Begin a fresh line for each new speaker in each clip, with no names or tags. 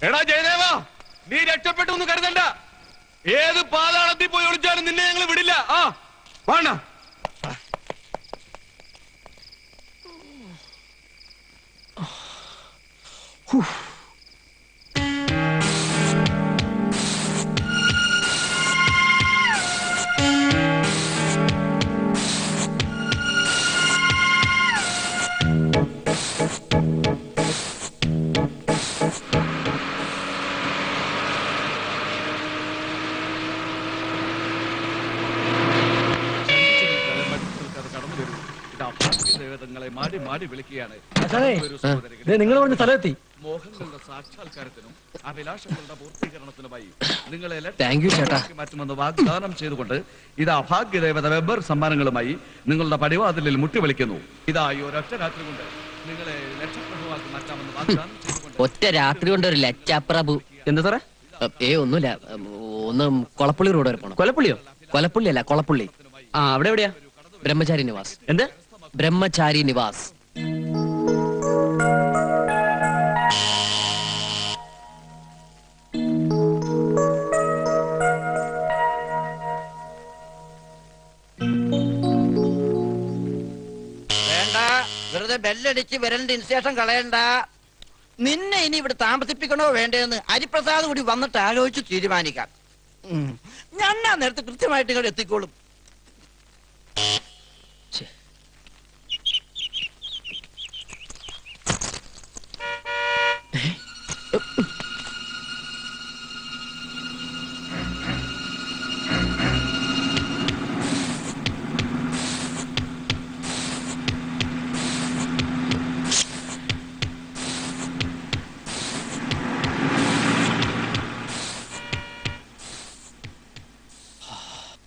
എടാ ജയദേവ, നീ രക്ഷപ്പെട്ടു കരുതണ്ട. ഏത് പാതാളത്തിൽ പോയി ഒളിച്ചാലും നിന്നെ ഞങ്ങൾ വിടില്ല. ആ വേണ മാടി മാടി വിളിക്കുകയാണ്.
നിങ്ങൾ കൊണ്ട് സ്ഥലമെത്തി.
മോഹങ്ങളുടെ സാക്ഷാത്കാരത്തിനും അഭിലാഷങ്ങളുടെ പൂർത്തീകരണത്തിനുമായി നിങ്ങളെ മാറ്റുമെന്ന് വാഗ്ദാനം ചെയ്തുകൊണ്ട് ഇതാ ഭാഗ്യദേവത വെബ്ബർ സമ്മാനങ്ങളുമായി നിങ്ങളുടെ പടിവാതിലിൽ മുട്ടി വിളിക്കുന്നു. ഇതാ ഈ ഒരൊറ്റ രാത്രി കൊണ്ട് നിങ്ങളെ ലക്ഷപ്രഭുവാക്കി മാറ്റാമെന്ന് വാഗ്ദാനം ചെയ്തുകൊണ്ട്.
ഒറ്റ രാത്രി കൊണ്ട് ഒരു ലക്ഷപ്രഭു.
എന്താ സാറേ?
ഒന്നുമില്ല, ഒന്ന് കൊളപ്പള്ളി റോഡ് വരെ പോണം.
കൊലപ്പള്ളിയോ?
കൊലപ്പള്ളി അല്ല, കൊളപ്പള്ളി.
ആ, അവിടെ എവിടെയാ?
ബ്രഹ്മചാരി നിവാസ്.
എന്ത്?
ബ്രഹ്മചാരി നിവാസ്.
വേണ്ട, വെറുതെ ബെല്ലടിച്ച് വിരലിന്റെ ഇൻസ്റ്റേഷൻ കളയണ്ട. നിന്നെ ഇനി ഇവിടെ താമസിപ്പിക്കണോ വേണ്ടേന്ന് ഹരിപ്രസാദ് കൂടി വന്നിട്ട് ആലോചിച്ച് തീരുമാനിക്കാം. ഞാൻ നേരത്തെ കൃത്യമായിട്ട് ഇങ്ങോട്ട് എത്തിക്കോളും.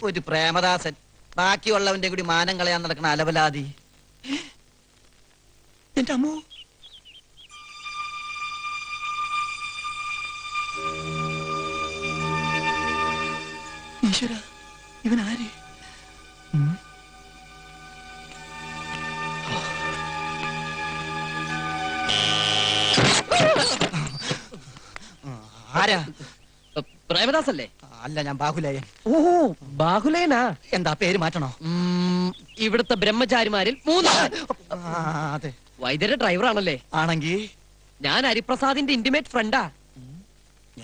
ഒരു പ്രേമദാസൻ, ബാക്കിയുള്ളവന്റെ കൂടി മാനം കളയാൻ നടക്കുന്ന അലവലാതി. എന്റെ അമ്മോ, ഈശ്വര, ഇവൻ ആര്? ആരാ?
പ്രേമദാസ് അല്ലേ?
അല്ല, ഞാൻ ബാഹുലയൻ.
ഓ, ബാഹുലേനാ?
എന്താ പേര് മാറ്റണോ?
ഇവിടുത്തെ ബ്രഹ്മചാരിമാരിൽ 3.
അതെ.
വൈദ്യരുടെ ഡ്രൈവറാണല്ലേ?
ആണെങ്കിൽ
ഞാൻ ഹരിപ്രസാദിന്റെ ഇന്റിമേറ്റ് ഫ്രണ്ടാ.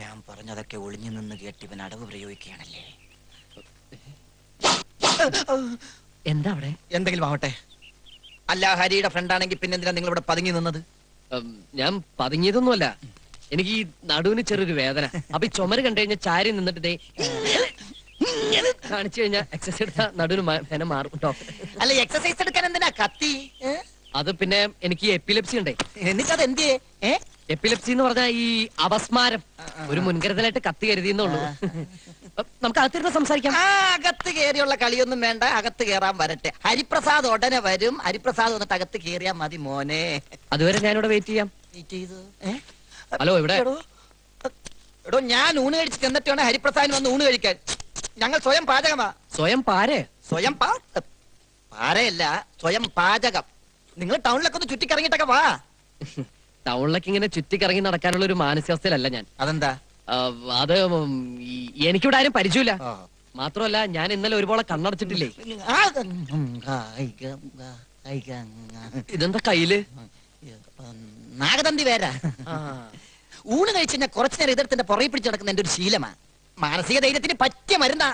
ഞാൻ പറഞ്ഞതൊക്കെ ഒളിഞ്ഞു നിന്ന് കേട്ട് ഇവൻ അടവ് പ്രയോഗിക്കുകയാണല്ലേ.
എന്താ അവിടെ?
എന്തെങ്കിലും ആവട്ടെ. അല്ല, ഹരിയുടെ ഫ്രണ്ടാണെങ്കിൽ പിന്നെന്തിനാ നിങ്ങൾ ഇവിടെ പതുങ്ങി നിന്നത്?
ഞാൻ പതുങ്ങിയതൊന്നുമല്ല, എനിക്ക് ഈ നടുവിന് ചെറിയൊരു വേദന. അപ്പൊ ഈ ചുമര് കണ്ടു കഴിഞ്ഞാൽ ചാരി നിന്നിട്ട് കാണിച്ചു കഴിഞ്ഞാൽ എക്സസൈസ് എടുത്താൽ നടുവിന് വേദന മാറും കേട്ടോ.
അല്ല, എക്സസൈസ് എടുക്കാൻ എന്തിനാ കത്തി?
അത് പിന്നെ എനിക്ക് എപ്പിലെപ്സി ഉണ്ടേ.
എന്നിട്ടത് എന്തിയേ?
എപ്പിലെപ്സി എന്ന് പറഞ്ഞാൽ ഈ അപസ്മാരം. ഒരു മുൻകരുതലായിട്ട് കത്തി കരുതിയെന്നുള്ളൂ. നമുക്ക് അകത്തിരുന്ന് സംസാരിക്കാം.
അകത്ത് കയറിയുള്ള കളിയൊന്നും വേണ്ട, അകത്ത് കയറാൻ വരട്ടെ. ഹരിപ്രസാദ് ഉടനെ വരും. ഹരിപ്രസാദ് വന്നിട്ട് അകത്ത് കയറിയാ മതി മോനെ.
അതുവരെ ഞാനിവിടെ വെയിറ്റ് ചെയ്യാം. ഹലോ, ഇവിടെ
എടോ, ഞാൻ ഊണ് കഴിച്ച് ചെന്നിട്ട് വേണം ഹരിപ്രസാദിന് വന്ന് ഊണ് കഴിക്കാൻ. ഞങ്ങൾ സ്വയം പാചകമാ.
സ്വയം പാരേ?
സ്വയം പാരയല്ല, സ്വയം പാചകം. നിങ്ങൾ ടൗണിലൊക്കെ ഒന്ന് ചുറ്റിക്കറങ്ങിട്ടൊക്കെ വാ.
ടൗണിലൊക്കെ ഇങ്ങനെ ചുറ്റിക്കറങ്ങി നടക്കാനുള്ള ഒരു മാനസികാവസ്ഥയിലല്ല ഞാൻ.
അതെന്താ?
അത് എനിക്കിവിടെ ആരും പരിചയമില്ല. മാത്രമല്ല, ഞാൻ ഇന്നലെ ഒരുപോലെ കണ്ണടച്ചിട്ടില്ലേ. ഇതെന്താ കയ്യില്?
നാഗതന്തി വേരാ. ഊണ് കഴിച്ച് ഞാൻ കുറച്ചു നേരം ഇതരത്തിന്റെ പുറകെ പിടിച്ച് നടക്കുന്ന എന്റെ ഒരു ശീലമാ. മാനസിക ധൈര്യത്തിന് പറ്റിയ മരുന്നാ.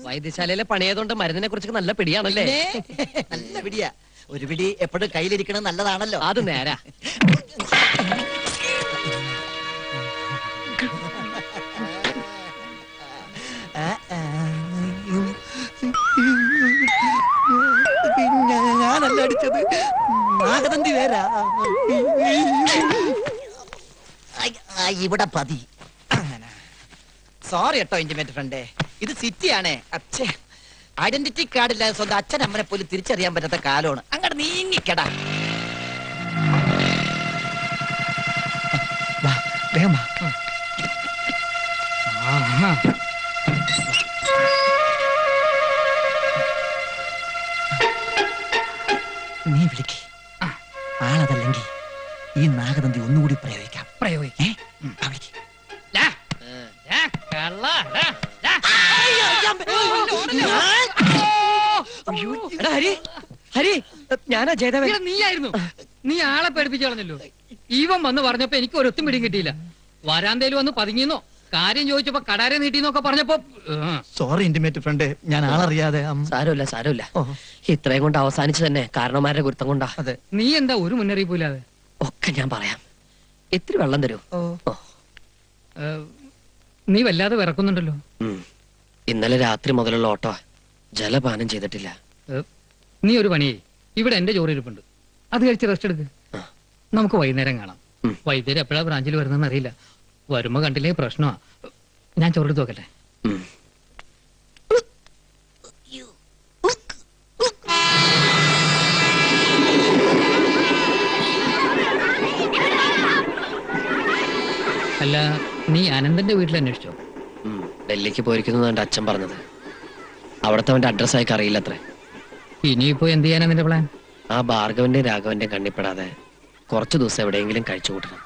വൈദ്യശാലയിലെ പണിയായതുകൊണ്ട് മരുന്നിനെ കുറിച്ച് നല്ല പിടിയാണല്ലേ?
നല്ല പിടിയാ. ഒരു പിടി എപ്പോഴും കയ്യിലിരിക്കണത് നല്ലതാണല്ലോ.
അത് നേരാ.
ഞാനല്ല അടിച്ചത്, നാഗതന്തി വേരാ. ഇവിടെ പതി. സോറി കേട്ടോ ഇന്റിമേറ്റ് ഫ്രണ്ടേ, ഇത് സിറ്റിയാണേ. അച്ഛേ, ഐഡന്റിറ്റി കാർഡില്ലാതെ സ്വന്തം അച്ഛൻ അമ്മനെ പോലും തിരിച്ചറിയാൻ പറ്റാത്ത കാലമാണ്. അങ്ങോട്ട് നീങ്ങിക്കടാ. നീ വിളിക്ക്. ആളതല്ലെങ്കിൽ ഈ നാഗതന്തി ഒന്നുകൂടി പ്രയോഗിക്കാം.
ഡാ, ഡാ, കള്ള, ഡാ, ഡാ. എടാ, ഹരി, ഹരി, ഞാനാ ജയദേവൻ.
നീയായിരുന്നു. നീ ആളെ പേടിപ്പിച്ചു കളഞ്ഞല്ലോ. ഇവൻ വന്ന് പറഞ്ഞപ്പോ എനിക്ക് ഒരൊത്തും പിടിയും കിട്ടിയില്ല. വരാന്തേലും വന്ന് പതുങ്ങിന്നോ കാര്യം ചോദിച്ചപ്പോ കടാരെ നീട്ടിന്നൊക്കെ പറഞ്ഞപ്പോ
സോറി ഇന്റിമേറ്റ് ഫ്രണ്ട്, ഞാൻ ആളറിയാതെ
സാരമില്ല സാരമില്ല. ഇത്രയും കൊണ്ട് അവസാനിച്ചു തന്നെ കാരണവന്മാരുടെ ഗുരുത്തം കൊണ്ടാ.
അതെ.
നീ എന്താ ഒരു മുന്നറിയിപ്പില്ലാതെ?
ഒക്കെ ഞാൻ പറയാം. ഇത്തിരി വെള്ളം തരൂ. ഓ.
നീ വല്ലാതെ വിറക്കുന്നുണ്ടല്ലോ.
ഇന്നലെ രാത്രി മുതലുള്ള ഓട്ടോ ജലപാനം ചെയ്തിട്ടില്ല.
നീ ഒരു പണിയേ, ഇവിടെ എന്റെ ചോറിരിപ്പുണ്ട്, അത് കഴിച്ച് റെസ്റ്റ് എടുക്ക്. നമുക്ക് വൈകുന്നേരം കാണാം. വൈദ്യുതി എപ്പോഴാ ബ്രാഞ്ചിൽ വരുന്നതെന്ന് അറിയില്ല. വരുമ്പോ കണ്ടില്ലേ പ്രശ്നമാ. ഞാൻ ചോറെടുത്ത് നോക്കട്ടെ. അല്ല, നീ അനന്തന്റെ വീട്ടിൽ അന്വേഷിച്ചോ?
ഡൽഹിക്ക് പോയിരിക്കുന്നു എന്റെ അച്ഛൻ പറഞ്ഞത്. അവിടുത്തെ അവന്റെ അഡ്രസ് അയക്ക് അറിയില്ല അത്രേ.
ഇനിയിപ്പോ എന്ത് ചെയ്യാനാ നിന്റെ പ്ലാൻ?
ആ ഭാർഗവന്റെയും രാഘവന്റെയും കണ്ണിപ്പെടാതെ കുറച്ചു ദിവസം എവിടെയെങ്കിലും കഴിച്ചു കൂട്ടണം.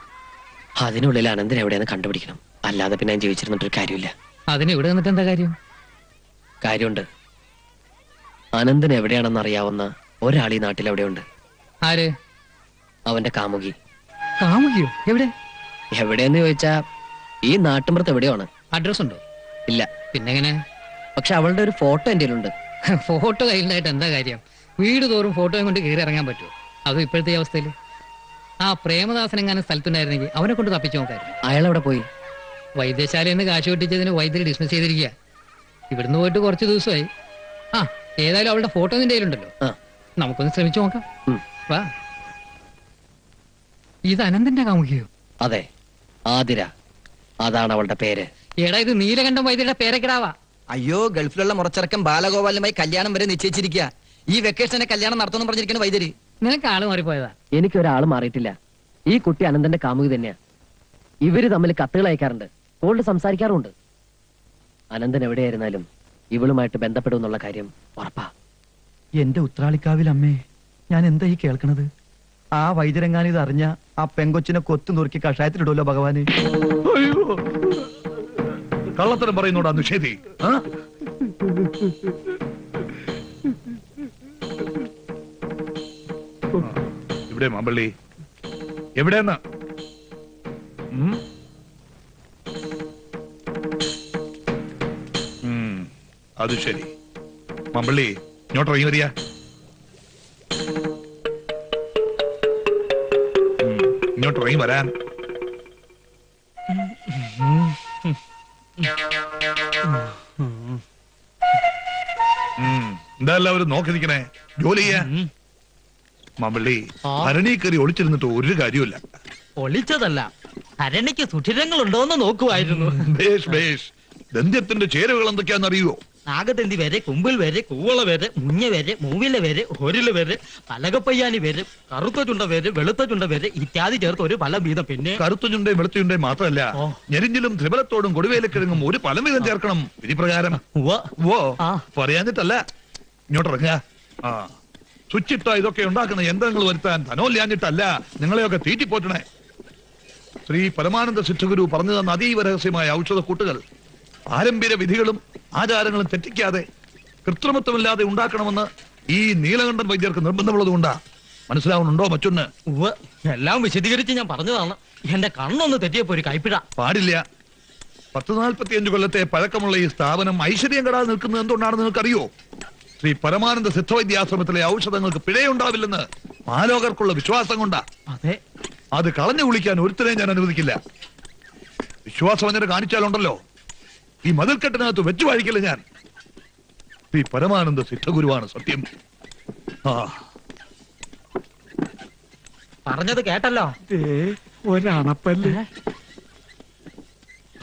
അതിനുള്ളിൽ അനന്തൻ എവിടെയെന്ന് കണ്ടുപിടിക്കണം. അല്ലാതെ പിന്നെ ഞാൻ ജീവിച്ചിരുന്നിട്ടൊരു കാര്യമില്ല.
അതിന് ഇവിടെ നിന്നിട്ട് എന്താ കാര്യം?
കാര്യമുണ്ട്. അനന്തൻ എവിടെയാണെന്ന് അറിയാവുന്ന ഒരാൾ ഈ നാട്ടിൽ എവിടെയുണ്ട്.
ആര്?
അവന്റെ കാമുകി.
കാമുകിയോ? എവിടെ?
എവിടെയെന്ന് ചോദിച്ചാ ഈ നാട്ടുമ്പുറത്ത് എവിടെയാണ്.
അഡ്രസ് ഉണ്ടോ?
ഇല്ല.
പിന്നെങ്ങനെ?
പക്ഷെ അവളുടെ ഒരു ഫോട്ടോ എന്റെ കയ്യിലുണ്ട്.
ഫോട്ടോ കയ്യിലായിട്ട് എന്താ കാര്യം? വീട് തോറും ഫോട്ടോയും കൊണ്ട് കയറി ഇറങ്ങാൻ പറ്റുമോ? അതും ഇപ്പോഴത്തെ അവസ്ഥയിൽ. ആ പ്രേമദാസൻ എങ്ങാനും സ്ഥലത്തുണ്ടായിരുന്നെങ്കിൽ അവനെ കൊണ്ട് തപ്പിച്ചു നോക്കായിരുന്നു.
അയാൾ അവിടെ പോയി.
വൈദ്യശാലയിൽ നിന്ന് കാശ് വെട്ടിച്ചതിന് വൈദ്യുതി ഡിസ്മിസ് ചെയ്തിരിക്കുക. ഇവിടുന്ന് പോയിട്ട് കുറച്ച് ദിവസമായി. ആ, ഏതായാലും അവളുടെ ഫോട്ടോ നിന്റെ കയ്യിലുണ്ടല്ലോ. നമുക്കൊന്ന് ശ്രമിച്ചു നോക്കാം. വാ. ഇത് അനന്തന്റെ കാമുകിയോ?
അതെ, ആതിര. അതാണ് അവളുടെ പേര്.
എടാ, ഇത് നീലകണ്ഠം വൈദ്യരുടെ പേരക്കിടാവാ.
അയ്യോ, ഗൾഫിലുള്ള മുറച്ചിറക്കം ബാലഗോപാലുമായി കല്യാണം വരെ നിശ്ചയിച്ചിരിക്കുക. ഈ വെക്കേഷനെ കല്യാണം നടത്തുന്നു പറഞ്ഞിരിക്കുന്ന വൈദ്യര്.
നിനക്ക് ആള് മാറിപ്പോയതാ.
എനിക്കൊരാൾ മാറിയിട്ടില്ല. ഈ കുട്ടി അനന്തന്റെ കാമുകി തന്നെയാ. ഇവര് തമ്മിൽ കത്തുകൾ അയക്കാറുണ്ട്, ഫോണിൽ സംസാരിക്കാറുമുണ്ട്. അനന്തൻ എവിടെയായിരുന്നാലും ഇവളുമായിട്ട് ബന്ധപ്പെടുമെന്നുള്ള കാര്യം ഉറപ്പാ.
എന്റെ ഉത്രാളിക്കാവിൽ അമ്മേ, ഞാൻ എന്താ ഈ കേൾക്കണത്? ആ വൈദ്യരങ്ങാൻ ഇത് അറിഞ്ഞ ആ പെങ്കൊച്ചിനെ കൊത്തു നുറുക്കി കഷായത്തിലിടുമല്ലോ ഭഗവാന്.
കള്ളത്തരം പറയുന്നോടാ നിഷേധി. ഇവിടെ മാമ്പള്ളി എവിടെയെന്ന്? അത് ശരി. മാമ്പള്ളി ഇങ്ങോട്ട് ഇറങ്ങി വരിക. ഇങ്ങോട്ട് ഇറങ്ങി വരാൻ. എന്താ എല്ലാവരും നോക്കി നിൽക്കണേ? ജോലി ചെയ്യാ. മാമ്പള്ളി, ഭരണി കയറി ഒളിച്ചിരുന്നിട്ട് ഒരു കാര്യമില്ല.
ഒളിച്ചതല്ല, അരണിക്ക് സുഷിരങ്ങൾ ഉണ്ടോന്ന് നോക്കുമായിരുന്നു.
ബേഷ് ബേഷ്. ദന്ത്യത്തിന്റെ ചേരുവകൾ എന്തൊക്കെയാന്ന് അറിയുവോ?
നാഗതന്തി വരെ, കുമ്പിൽ വരെ, കൂവള വരെ, മുഞ്ഞ വരെ, മൂവില വരെ, ഒരില വരെ, പലകപ്പയ്യാനി വരെ, കറുത്ത ചുണ്ട വരെ, വെളുത്ത ചുണ്ട വരെ ഇത്യാദി ചേർത്ത് ഒരു ഫലം വീതം. പിന്നെ
കറുത്ത ചുണ്ടയും വെളുത്ത ചുണ്ടയും മാത്രമല്ല, ഞെരിഞ്ഞിലും ത്രിബലത്തോടും കൊടുവേലക്കിഴങ്ങും ഒരു ഫലം വീതം ചേർക്കണം വിധിപ്രകാരം. ഓ പറയാഞ്ഞിട്ടല്ല. ഇങ്ങോട്ട് ഇറങ്ങുക. ആ, സ്വിച്ചിട്ട ഇതൊക്കെ ഉണ്ടാക്കുന്ന യന്ത്രങ്ങൾ വരുത്താൻ ധനോല്യാഞ്ഞിട്ടല്ല നിങ്ങളെയൊക്കെ തീറ്റിപ്പോറ്റണേ. ശ്രീ പരമാനന്ദ സിദ്ധഗുരു പറഞ്ഞു തന്ന അതീവ രഹസ്യമായ ഔഷധ കൂട്ടുകൾ പാരമ്പര്യ വിധികളും ആചാരങ്ങളും തെറ്റിക്കാതെ കൃത്രിമത്വമില്ലാതെ ഉണ്ടാക്കണമെന്ന് ഈ നീലകണ്ഠൻ വൈദ്യർക്ക് നിർബന്ധമുള്ളതുകൊണ്ടാ. മനസ്സിലാവുന്നുണ്ടോ മറ്റൊന്ന്?
എല്ലാം വിശദീകരിച്ച് ഞാൻ പറഞ്ഞതാണ്. എന്റെ കണ്ണൊന്ന് തെറ്റിയപ്പോ ഒരു കൈപ്പിഴ.
പാടില്ല. 1045 കൊല്ലത്തെ പഴക്കമുള്ള ഈ സ്ഥാപനം ഐശ്വര്യം കെടാതെ നിൽക്കുന്നത് എന്തുകൊണ്ടാണെന്ന് നിങ്ങൾക്കറിയോ? ശ്രീ പരമാനന്ദ സിദ്ധവൈദ്യാശ്രമത്തിലെ ഔഷധങ്ങൾക്ക് പിഴയുണ്ടാവില്ലെന്ന് മാലോകർക്കുള്ള വിശ്വാസം കൊണ്ടാ.
അതെ,
അത് കളഞ്ഞു കുളിക്കാൻ ഒരുത്തരെയും ഞാൻ അനുവദിക്കില്ല. വിശ്വാസവഞ്ചന കാണിച്ചാലുണ്ടല്ലോ ഈ മതിൽക്കെട്ടിനകത്ത് വെച്ചു വാഴിക്കില്ല ഞാൻ. ശ്രീ പരമാനന്ദ സിദ്ധഗുരുവാണ് സത്യം.
പറഞ്ഞത് കേട്ടല്ലോ.
ഒരണപ്പല്ലേ.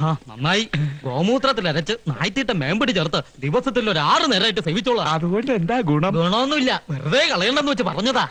ആ, നന്നായി. ഗോമൂത്രത്തിൽ അരച്ച് നായ്ത്തീട്ട മേമ്പടി ചേർത്ത് ദിവസത്തിൽ ഒരു 6 നേരമായിട്ട് സേവിച്ചോളാം.
അതുകൊണ്ട് എന്താ ഗുണം?
ഗുണമൊന്നുമില്ല, വെറുതെ കളയണ്ടെന്ന് വെച്ച് പറഞ്ഞതാ.